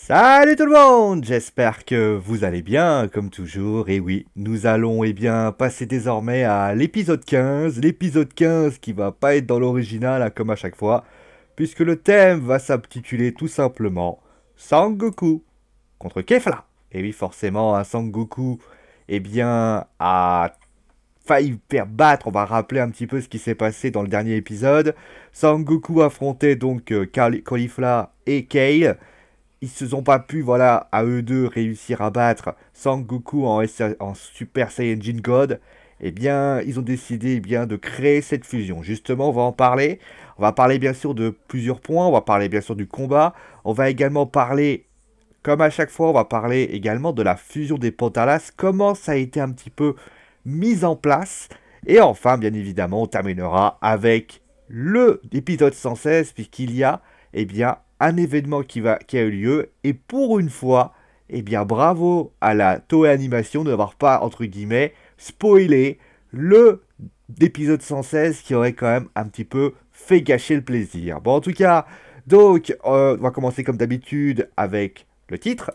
Salut tout le monde, j'espère que vous allez bien comme toujours. Et oui, nous allons passer désormais à l'épisode 15 qui va pas être dans l'original comme à chaque fois, puisque le thème va s'intituler tout simplement Sangoku contre Kefla. Et oui, forcément, un Sangoku a failli faire battre. On va rappeler un petit peu ce qui s'est passé dans le dernier épisode. Sangoku affrontait donc Caulifla et Kale. Ils se sont pas pu, voilà, à eux deux réussir à battre Sangoku en Super Saiyajin God. Ils ont décidé de créer cette fusion. Justement, on va en parler. On va parler bien sûr de plusieurs points. On va parler bien sûr du combat. On va également parler, comme à chaque fois, on va parler également de la fusion des Pantalas. Comment ça a été un petit peu mis en place. Et enfin, bien évidemment, on terminera avec l'épisode 116, puisqu'il y a, un événement qui a eu lieu. Et pour une fois, bravo à la Toei Animation de n'avoir pas, entre guillemets, spoilé l'épisode 116 qui aurait quand même un petit peu fait gâcher le plaisir. Bon, en tout cas, donc, on va commencer comme d'habitude avec le titre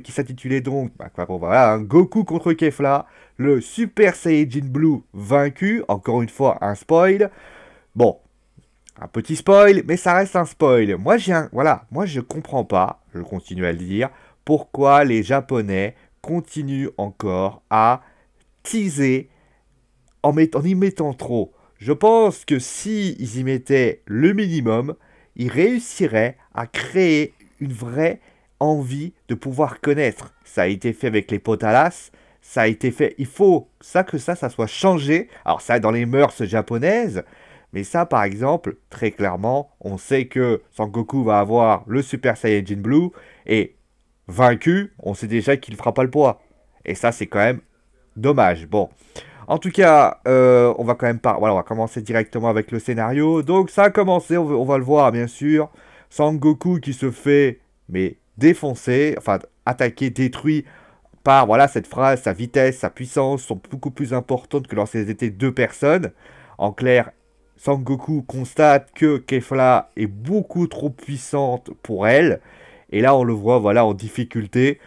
qui s'intitulait donc, voilà, Goku contre Kefla, le Super Saiyajin Blue vaincu, encore une fois un spoil. Bon, un petit spoil, mais ça reste un spoil. Moi, moi je comprends pas, je continue à le dire, pourquoi les Japonais continuent encore à teaser en y mettant trop. Je pense que si ils y mettaient le minimum, ils réussiraient à créer une vraie envie de pouvoir connaître. Ça a été fait avec les Potalas, ça a été fait, il faut que ça soit changé. Alors ça, dans les mœurs japonaises, mais ça, par exemple, très clairement, on sait que Sangoku va avoir le Super Saiyajin Blue, et vaincu, on sait déjà qu'il ne fera pas le poids. Et ça, c'est quand même dommage. Bon, en tout cas, on va quand même pas. Voilà, on va commencer directement avec le scénario. Donc, ça a commencé, on va le voir, bien sûr. Sangoku qui se fait, mais défoncer, enfin, attaquer, détruit par, voilà, cette phrase, sa vitesse, sa puissance sont beaucoup plus importantes que lorsqu'elles étaient deux personnes. En clair, Sangoku constate que Kefla est beaucoup trop puissante pour elle. Et là, on le voit, voilà, en difficulté.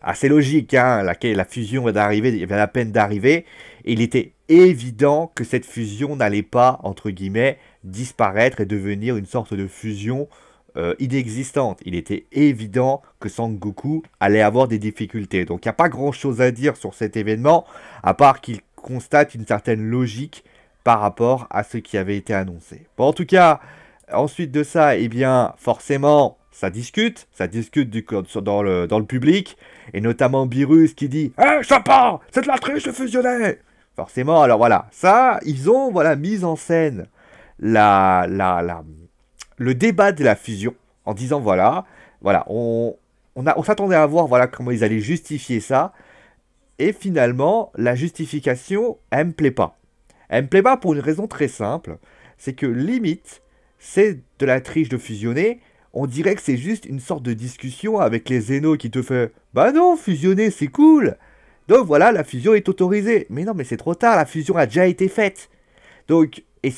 Assez logique, hein, la fusion vient d'arriver, il vient à peine d'arriver. Et il était évident que cette fusion n'allait pas, entre guillemets, disparaître et devenir une sorte de fusion inexistante. Il était évident que Sangoku allait avoir des difficultés. Donc il n'y a pas grand chose à dire sur cet événement, à part qu'il constate une certaine logique par rapport à ce qui avait été annoncé. Bon, en tout cas, ensuite de ça, forcément, ça discute dans le public, et notamment Beerus qui dit « Eh, Chopin, c'est de la triche de fusionner !» Forcément, alors voilà, ça, ils ont, voilà, mis en scène le débat de la fusion, en disant, voilà, on s'attendait à voir, voilà, comment ils allaient justifier ça, et finalement, la justification, elle me plaît pas. Elle me plaît pas pour une raison très simple, c'est que limite, c'est de la triche de fusionner. On dirait que c'est juste une sorte de discussion avec les Zeno qui te fait « Bah non, fusionner c'est cool !» Donc voilà, la fusion est autorisée. Mais non, mais c'est trop tard, la fusion a déjà été faite. Donc, et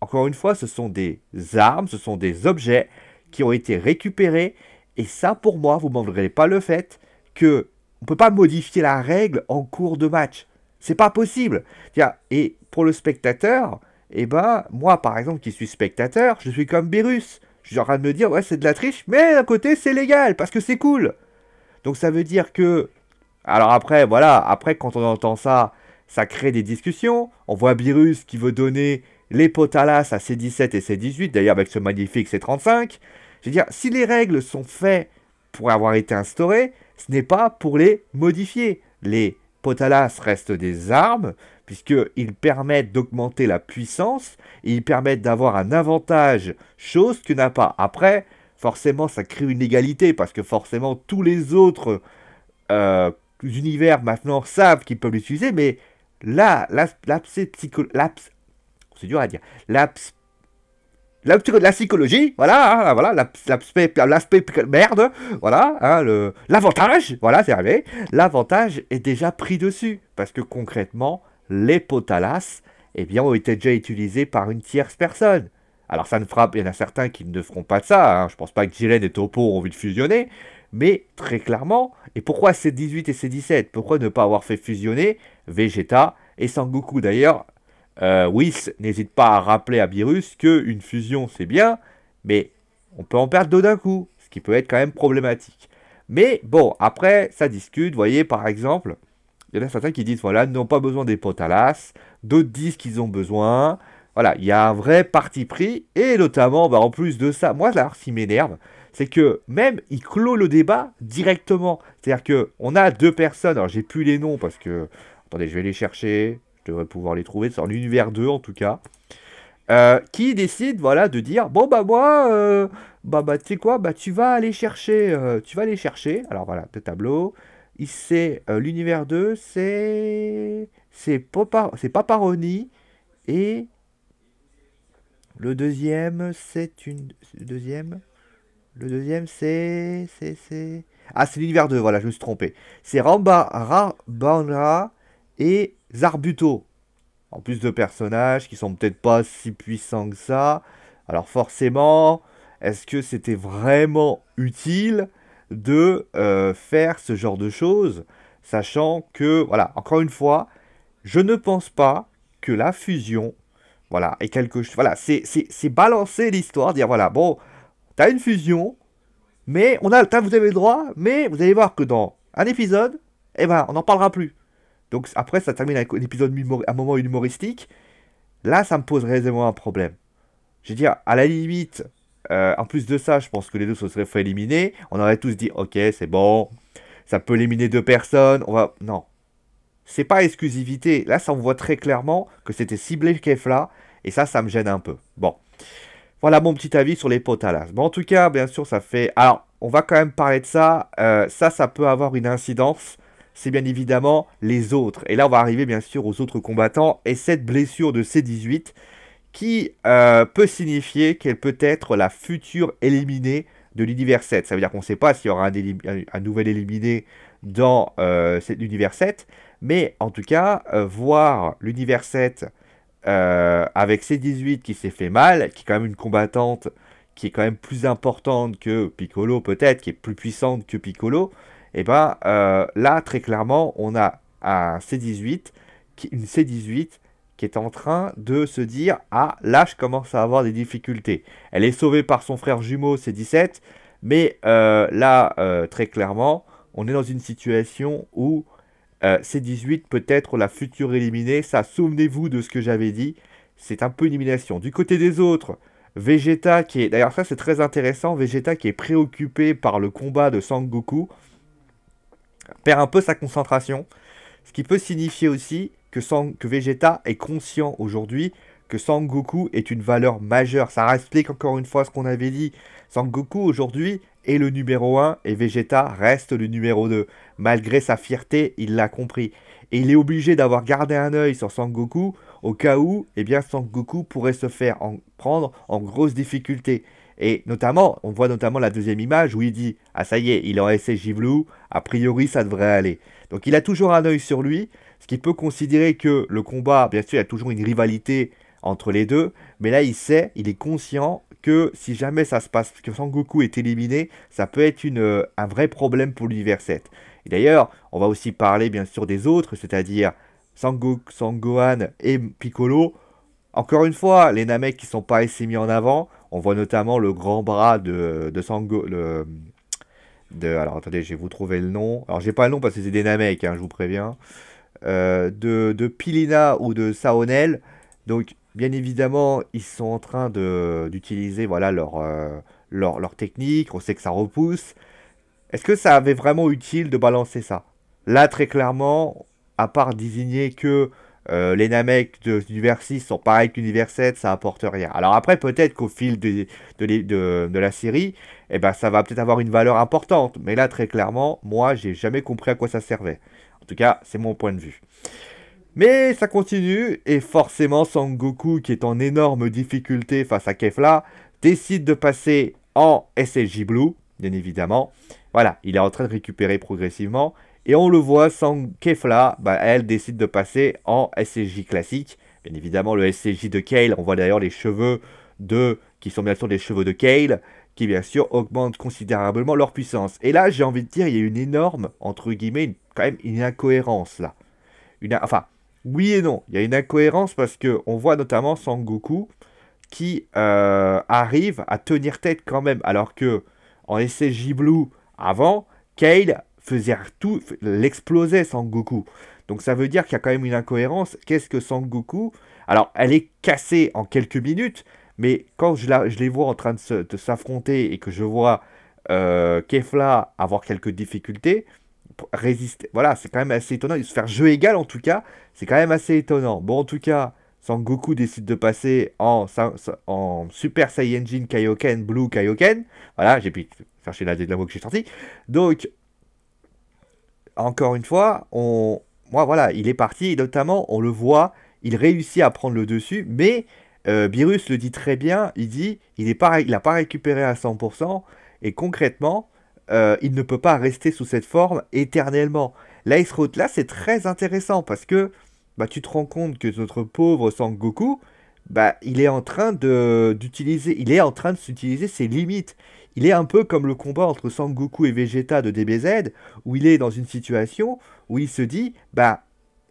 encore une fois, ce sont des armes, ce sont des objets qui ont été récupérés. Et ça, pour moi, vous m'enlèverez pas le fait que on peut pas modifier la règle en cours de match. C'est pas possible. Et pour le spectateur, moi, par exemple, qui suis spectateur, je suis comme Beerus. Je suis en train de me dire, ouais, c'est de la triche, mais d'un côté, c'est légal, parce que c'est cool. Donc ça veut dire que... Alors après, voilà, quand on entend ça, ça crée des discussions. On voit Beerus qui veut donner les Potalas à C17 et C18, d'ailleurs avec ce magnifique C35. Je veux dire, si les règles sont faites pour avoir été instaurées, ce n'est pas pour les modifier. Les Potalas restent des armes, puisqu'ils permettent d'augmenter la puissance, et ils permettent d'avoir un avantage, chose que n'a pas. Après, forcément, ça crée une égalité, parce que forcément, tous les autres univers maintenant savent qu'ils peuvent l'utiliser, mais là, c'est dur à dire, la psychologie, voilà, hein, voilà, l'aspect merde, voilà, hein, l'avantage, voilà, c'est arrivé, l'avantage est déjà pris dessus, parce que concrètement, les Potalas, ont été déjà utilisés par une tierce personne. Alors ça ne frappe, il y en a certains qui ne feront pas de ça, hein. Je pense pas que Jiren et Toppo ont envie de fusionner, mais très clairement, et pourquoi C18 et C17? Pourquoi ne pas avoir fait fusionner Vegeta et Sangoku? D'ailleurs, Whis n'hésite pas à rappeler à Beerus qu'une fusion c'est bien, mais on peut en perdre deux d'un coup, ce qui peut être quand même problématique. Mais bon, après, ça discute, vous voyez, par exemple, il y en a certains qui disent, voilà, ils n'ont pas besoin des potalas, d'autres disent qu'ils ont besoin. Voilà, il y a un vrai parti pris, et notamment, bah, en plus de ça, moi, là, ce qui m'énerve, c'est que même, il clôt le débat directement. C'est-à-dire que on a deux personnes, alors j'ai plus les noms, parce que, attendez, je vais les chercher, je devrais pouvoir les trouver, c'est en l'univers 2, en tout cas, qui décide, voilà, de dire, bon, bah, moi, bah, tu sais quoi, bah, tu vas aller chercher, alors voilà, le tableau, c'est l'univers 2, c'est Paparoni, et le deuxième, le deuxième, ah, c'est l'univers 2, voilà, je me suis trompé. C'est Rambanra et Zarbuto. En plus de personnages qui sont peut-être pas si puissants que ça. Alors forcément, est-ce que c'était vraiment utile de faire ce genre de choses, sachant que, voilà, encore une fois, je ne pense pas que la fusion, voilà, est quelque chose. Voilà, c'est balancer l'histoire, dire voilà, bon, t'as une fusion, mais vous avez le droit, mais vous allez voir que dans un épisode, eh ben, on n'en parlera plus. Donc après, ça termine avec un épisode, un moment humoristique. Là, ça me pose réellement un problème. Je veux dire, à la limite, en plus de ça, je pense que les deux se seraient fait éliminer. On aurait tous dit, ok, c'est bon, ça peut éliminer deux personnes. On va, non, c'est pas exclusivité. Là, ça on voit très clairement que c'était ciblé Kefla, et ça me gêne un peu. Bon, voilà mon petit avis sur les potalas. Bon, en tout cas, bien sûr, ça fait. Alors, on va quand même parler de ça. Ça peut avoir une incidence. C'est bien évidemment les autres. Et là, on va arriver bien sûr aux autres combattants. Et cette blessure de C18 qui peut signifier qu'elle peut être la future éliminée de l'univers 7. Ça veut dire qu'on ne sait pas s'il y aura un nouvel éliminé dans l'univers 7. Mais en tout cas, voir l'univers 7 avec C18 qui s'est fait mal, qui est quand même une combattante qui est quand même plus importante que Piccolo peut-être, qui est plus puissante que Piccolo, et ben là très clairement on a un C18, une C18 qui est en train de se dire ah là je commence à avoir des difficultés. Elle est sauvée par son frère jumeau C17, mais là très clairement on est dans une situation où C18 peut être la future éliminée. Ça, souvenez-vous de ce que j'avais dit. C'est un peu une élimination. Du côté des autres, Vegeta qui est... D'ailleurs ça c'est très intéressant. Vegeta qui est préoccupé par le combat de Sangoku perd un peu sa concentration. Ce qui peut signifier aussi que Vegeta est conscient aujourd'hui que Sangoku est une valeur majeure. Ça explique encore une fois ce qu'on avait dit. Sangoku aujourd'hui est le numéro 1 et Vegeta reste le numéro 2. Malgré sa fierté, il l'a compris. Et il est obligé d'avoir gardé un œil sur Sangoku au cas où eh bien, Sangoku pourrait se faire prendre en grosse difficulté. Et notamment, on voit notamment la deuxième image où il dit « Ah ça y est, il est en SSJ Blue, a priori ça devrait aller ». Donc il a toujours un œil sur lui, ce qui peut considérer que le combat, bien sûr, il y a toujours une rivalité entre les deux, mais là il sait, il est conscient que si jamais ça se passe, que Sangoku est éliminé, ça peut être un vrai problème pour l'univers 7. Et d'ailleurs, on va aussi parler bien sûr des autres, c'est-à-dire Sangohan et Piccolo. Encore une fois, les Namek qui sont pas assez mis en avant, on voit notamment le grand bras de Sango, alors attendez, je vais vous trouver le nom. Alors j'ai pas le nom parce que c'est des Namek, hein, je vous préviens. De Pilina ou de Saonel. Donc bien évidemment, ils sont en train d'utiliser voilà, leur technique. On sait que ça repousse. Est-ce que ça avait vraiment utile de balancer ça? Là, très clairement, à part désigner que les Namek de l'univers 6 sont pareils que l'univers 7, ça apporte rien. Alors après, peut-être qu'au fil de la série, eh ben, ça va peut-être avoir une valeur importante. Mais là, très clairement, moi, j'ai jamais compris à quoi ça servait. En tout cas, c'est mon point de vue. Mais ça continue, et forcément Sangoku, qui est en énorme difficulté face à Kefla, décide de passer en SSJ Blue, bien évidemment. Voilà, il est en train de récupérer progressivement, et on le voit, sans Kefla, bah, elle décide de passer en SSJ classique. Bien évidemment, le SSJ de Kale, on voit d'ailleurs les cheveux qui sont bien sûr des chevaux de Kale, qui bien sûr augmentent considérablement leur puissance. Et là, j'ai envie de dire, il y a une énorme, entre guillemets, quand même une incohérence là. Enfin, oui et non, il y a une incohérence parce que on voit notamment Sangoku qui arrive à tenir tête quand même, alors que en SSJ Blue, avant, Kale faisait tout, l'explosait Sangoku. Donc ça veut dire qu'il y a quand même une incohérence. Qu'est-ce que Sangoku? Alors, elle est cassée en quelques minutes, mais quand je les vois en train de s'affronter et que je vois Kefla avoir quelques difficultés, résister, voilà, c'est quand même assez étonnant. Se faire jeu égal en tout cas, c'est quand même assez étonnant. Bon, en tout cas, Sangoku décide de passer en Super Saiyajin Kaioken, Blue Kaioken. Voilà, j'ai pu chercher la mot que j'ai sorti. Donc, encore une fois, moi voilà, il est parti, et notamment, on le voit, il réussit à prendre le dessus, mais Beerus le dit très bien, il dit, il n'a pas récupéré à 100%, et concrètement, il ne peut pas rester sous cette forme éternellement. L'Ice Road là, c'est très intéressant, parce que bah, tu te rends compte que notre pauvre Sangoku, bah, il est en train il est en train de s'utiliser ses limites. Il est un peu comme le combat entre Sangoku et Vegeta de DBZ, où il est dans une situation où il se dit, bah,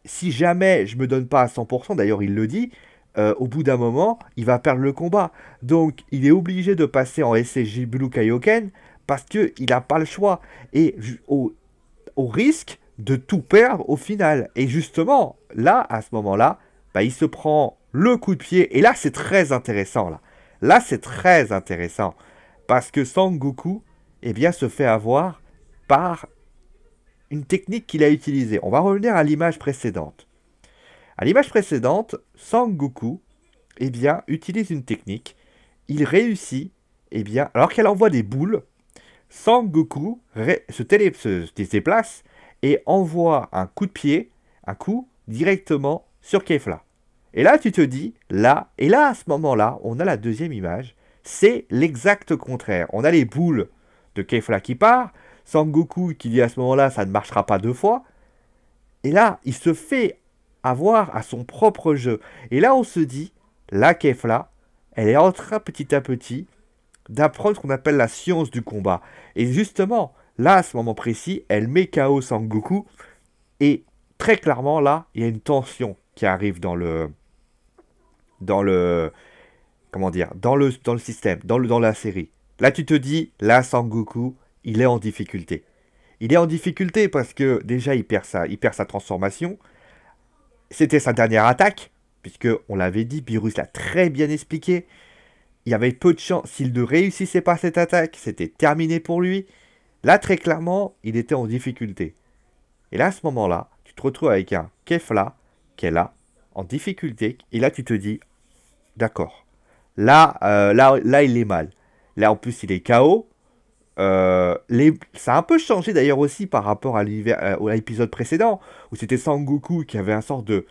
si jamais je me donne pas à 100%, d'ailleurs il le dit, au bout d'un moment, il va perdre le combat. Donc, il est obligé de passer en SSJ Blue Kaioken parce qu'il n'a pas le choix. Et au risque de tout perdre au final. Et justement, là, à ce moment-là, bah, il se prend le coup de pied. Et là, c'est très intéressant. Là c'est très intéressant. Parce que Sangoku, eh bien, se fait avoir par une technique qu'il a utilisée. On va revenir à l'image précédente. À l'image précédente, Sangoku, eh bien, utilise une technique. Il réussit, eh bien, alors qu'elle envoie des boules, Sangoku se déplace et envoie un coup de pied, un coup directement sur Kefla. Et là, tu te dis, et là, à ce moment-là, on a la deuxième image, c'est l'exact contraire. On a les boules de Kefla qui part, Sangoku qui dit à ce moment-là, ça ne marchera pas deux fois, et là, il se fait avoir à son propre jeu. Et là, on se dit, la Kefla, elle est en train petit à petit d'apprendre ce qu'on appelle la science du combat. Et justement, là, à ce moment précis, elle met KO Sangoku. Et très clairement, là, il y a une tension qui arrive comment dire, dans le système, dans la série. Là, tu te dis, là, Sangoku, il est en difficulté. Il est en difficulté parce que déjà, il perd sa transformation. C'était sa dernière attaque, puisque, on l'avait dit, Beerus l'a très bien expliqué. Il y avait peu de chance. S'il ne réussissait pas cette attaque, c'était terminé pour lui. Là, très clairement, il était en difficulté. Et là, à ce moment-là, tu te retrouves avec un Kefla qui est là, en difficulté. Et là, tu te dis, d'accord. Là, il est mal. Là, en plus, il est KO. Ça a un peu changé d'ailleurs aussi par rapport à l'épisode précédent, où c'était Sangoku qui avait un sort de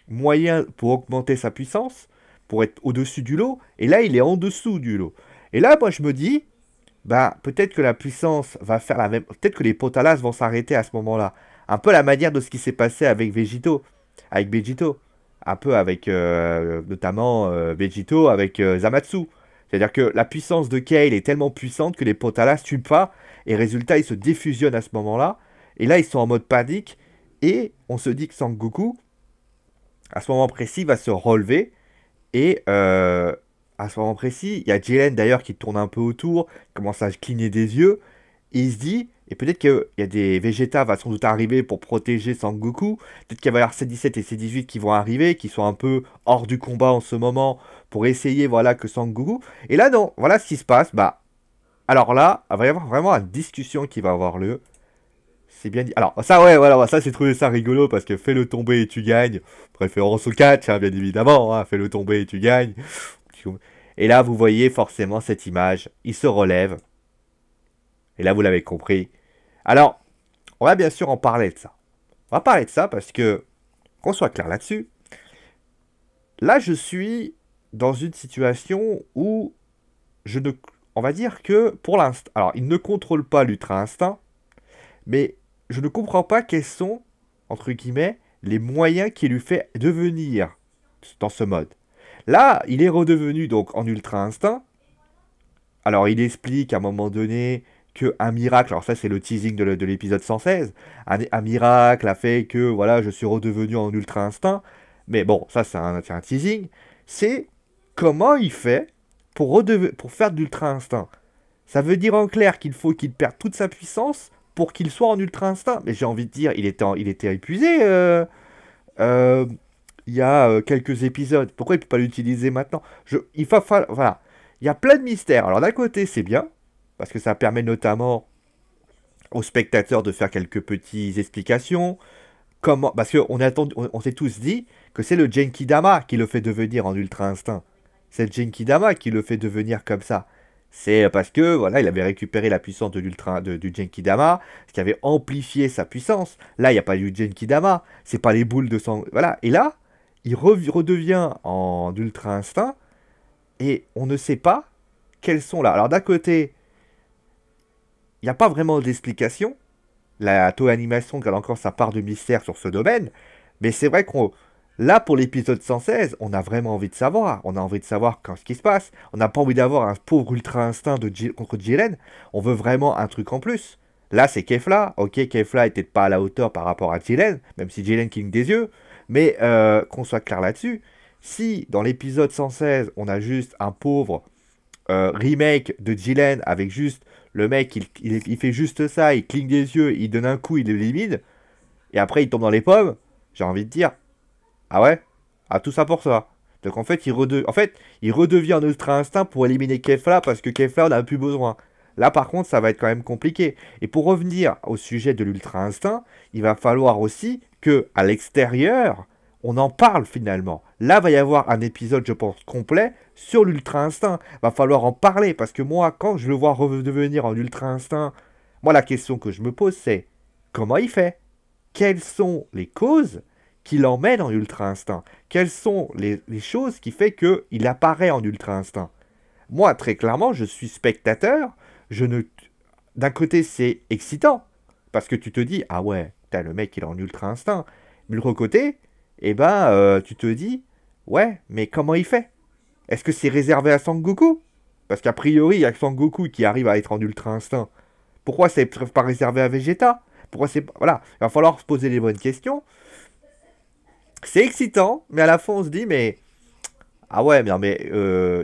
moyen pour augmenter sa puissance, pour être au-dessus du lot, et là il est en dessous du lot. Et là, moi je me dis, bah peut-être que la puissance va faire la même, peut-être que les Potalas vont s'arrêter à ce moment-là. Un peu la manière de ce qui s'est passé avec Vegito, un peu avec notamment Vegito avec Zamatsu. C'est-à-dire que la puissance de Kale est tellement puissante que les Potalas tuent pas, et résultat, ils se défusionnent à ce moment-là. Et là, ils sont en mode panique, et on se dit que Sangoku, à ce moment précis, va se relever, et à ce moment précis, il y a Jiren d'ailleurs qui tourne un peu autour, commence à cligner des yeux, et il se dit, et peut-être qu'il y a des Vegeta va sans doute arriver pour protéger Sangoku, peut-être qu'il va y avoir C17 et C18 qui vont arriver, qui sont un peu hors du combat en ce moment, pour essayer, voilà, que Sangoku. Et là, non, voilà ce qui se passe, bah, alors là, il va y avoir vraiment une discussion qui va avoir lieu. C'est bien dit. Alors, ça, ouais, voilà, ça, c'est trouvé ça rigolo, parce que fais-le tomber et tu gagnes. Préférence au catch, hein, bien évidemment, hein, fais-le tomber et tu gagnes. Et là, vous voyez forcément cette image, il se relève. Et là, vous l'avez compris. Alors, on va bien sûr en parler de ça. On va parler de ça parce que, qu'on soit clair là-dessus, là, je suis dans une situation où on va dire que, pour l'instant, alors, il ne contrôle pas l'Ultra Instinct, mais je ne comprends pas quels sont, entre guillemets, les moyens qui lui fait devenir dans ce mode. Là, il est redevenu donc en Ultra Instinct. Alors, il explique à un moment donné qu'un miracle, alors ça c'est le teasing de l'épisode 116, un miracle a fait que voilà, je suis redevenu en Ultra Instinct. Mais bon, ça c'est un teasing. C'est comment il fait pour faire de l'Ultra Instinct. Ça veut dire en clair qu'il faut qu'il perde toute sa puissance pour qu'il soit en Ultra Instinct. Mais j'ai envie de dire, il était épuisé euh, il y a quelques épisodes. Pourquoi il ne peut pas l'utiliser maintenant? Voilà. Il y a plein de mystères. Alors d'un côté, c'est bien, parce que ça permet notamment aux spectateurs de faire quelques petites explications. Comment, parce on s'est tous dit que c'est le Genkidama qui le fait devenir en Ultra Instinct. C'est le Genkidama qui le fait devenir comme ça. C'est parce que voilà, il avait récupéré la puissance de du Genkidama, ce qui avait amplifié sa puissance. Là, il n'y a pas eu Genkidama, c'est pas les boules de sang. Voilà. Et là, il redevient en Ultra Instinct et on ne sait pas quels sont là. Alors d'un côté, il n'y a pas vraiment d'explication. La Toei Animation garde encore sa part de mystère sur ce domaine. Mais c'est vrai qu'on... Là, pour l'épisode 116, on a vraiment envie de savoir. On a envie de savoir ce qui se passe. On n'a pas envie d'avoir un pauvre Ultra Instinct contre Jiren. On veut vraiment un truc en plus. Là, c'est Kefla. Ok, Kefla était pas à la hauteur par rapport à Jiren, même si Jiren cligne des yeux. Mais qu'on soit clair là-dessus, si dans l'épisode 116, on a juste un pauvre remake de Jiren avec juste le mec, il fait juste ça, il cligne des yeux, il donne un coup, il l'élimine, et après il tombe dans les pommes, j'ai envie de dire, ah ouais, ah tout ça pour ça. Donc en fait, il redevient un Ultra Instinct pour éliminer Kefla parce que Kefla on n'a plus besoin. Là par contre, ça va être quand même compliqué. Et pour revenir au sujet de l'Ultra Instinct, il va falloir aussi que à l'extérieur, on en parle finalement. Là, va y avoir un épisode, je pense, complet sur l'Ultra Instinct. Va falloir en parler parce que moi, quand je le vois redevenir en Ultra Instinct, moi, la question que je me pose, c'est comment il fait? Quelles sont les causes qui l'emmènent en Ultra Instinct? Quelles sont les choses qui fait qu'il apparaît en Ultra Instinct? Moi, très clairement, je suis spectateur. Je ne... D'un côté, c'est excitant parce que tu te dis, ah ouais, putain, le mec, il est en Ultra Instinct. Mais de l'autre côté, eh ben, tu te dis, ouais, mais comment il fait? Est-ce que c'est réservé à Sangoku? Parce qu'a priori, il y a Sangoku qui arrive à être en Ultra Instinct. Pourquoi c'est pas réservé à Vegeta? Pourquoi c'est... Voilà, il va falloir se poser les bonnes questions. C'est excitant, mais à la fin, on se dit, mais... Ah ouais,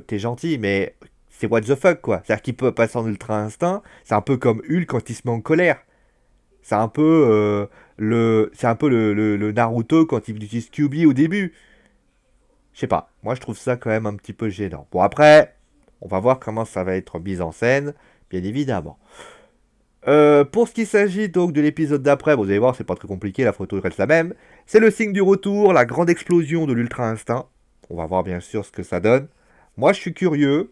t'es gentil, mais c'est what the fuck, quoi. C'est-à-dire qu'il peut passer en Ultra Instinct, c'est un peu comme Hulk quand il se met en colère. C'est un peu le Naruto quand il utilise Kyuubi au début. Je sais pas, moi je trouve ça quand même un petit peu gênant. Bon après, on va voir comment ça va être mis en scène, bien évidemment. Pour ce qui s'agit donc de l'épisode d'après, vous allez voir, c'est pas très compliqué, la photo reste la même. C'est le signe du retour, la grande explosion de l'Ultra Instinct. On va voir bien sûr ce que ça donne. Moi je suis curieux.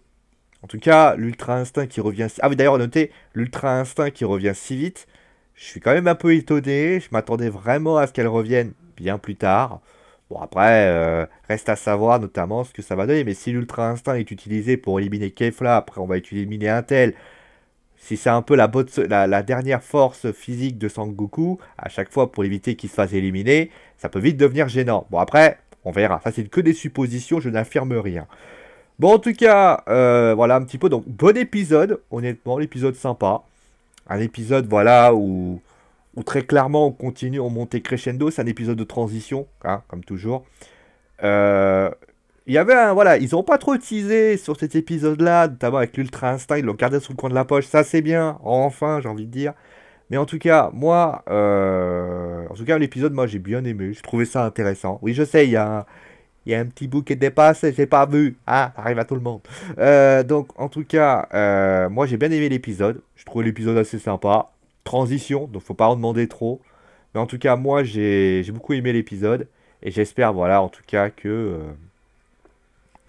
En tout cas, l'Ultra Instinct qui revient... Ah oui d'ailleurs, notez, l'Ultra Instinct qui revient si vite. Je suis quand même un peu étonné. Je m'attendais vraiment à ce qu'elle revienne bien plus tard. Bon, après, reste à savoir notamment ce que ça va donner. Mais si l'Ultra Instinct est utilisé pour éliminer Kefla, après on va éliminer un tel. Si c'est un peu la dernière force physique de Sangoku, à chaque fois pour éviter qu'il se fasse éliminer, ça peut vite devenir gênant. Bon, après, on verra. Ça, c'est que des suppositions, je n'affirme rien. Bon, en tout cas, voilà un petit peu. Donc, bon épisode, honnêtement, l'épisode sympa. Un épisode, voilà, où très clairement on continue, on monte crescendo. C'est un épisode de transition, hein, comme toujours. Euh, Il y avait un, voilà, ils n'ont pas trop teasé sur cet épisode-là, notamment avec l'Ultra Instinct, ils l'ont gardé sous le coin de la poche, ça c'est bien, enfin, j'ai envie de dire. Mais en tout cas, moi, l'épisode, moi j'ai bien aimé, j'ai trouvé ça intéressant. Oui, je sais, il y a un petit bout qui dépasse, j'ai pas vu, ah, ça arrive à tout le monde. Donc, en tout cas, moi j'ai bien aimé l'épisode, je trouvais l'épisode assez sympa. Transition, donc faut pas en demander trop. Mais en tout cas, moi j'ai beaucoup aimé l'épisode, et j'espère, voilà, en tout cas que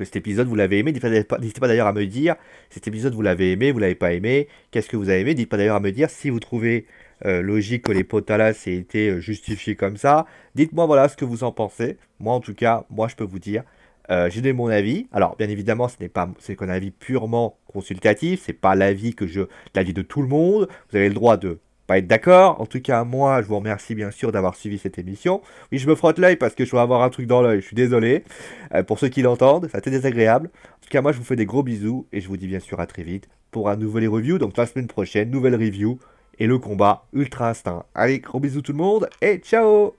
cet épisode vous l'avez aimé. N'hésitez pas d'ailleurs à me dire cet épisode vous l'avez aimé, vous l'avez pas aimé, qu'est-ce que vous avez aimé. N'hésitez pas d'ailleurs à me dire si vous trouvez logique que les Potalas aient été justifiés comme ça. Dites-moi voilà ce que vous en pensez. Moi en tout cas, moi je peux vous dire, j'ai donné mon avis. Alors bien évidemment, c'est qu'un avis purement consultatif, c'est pas l'avis l'avis de tout le monde. Vous avez le droit de pas être d'accord. En tout cas, moi, je vous remercie bien sûr d'avoir suivi cette émission. Oui, je me frotte l'œil parce que je dois avoir un truc dans l'œil, je suis désolé. Pour ceux qui l'entendent, ça a été désagréable. En tout cas, moi, je vous fais des gros bisous et je vous dis bien sûr à très vite pour un nouvel review. Donc la semaine prochaine, nouvelle review et le combat Ultra Instinct. Allez, gros bisous tout le monde et ciao!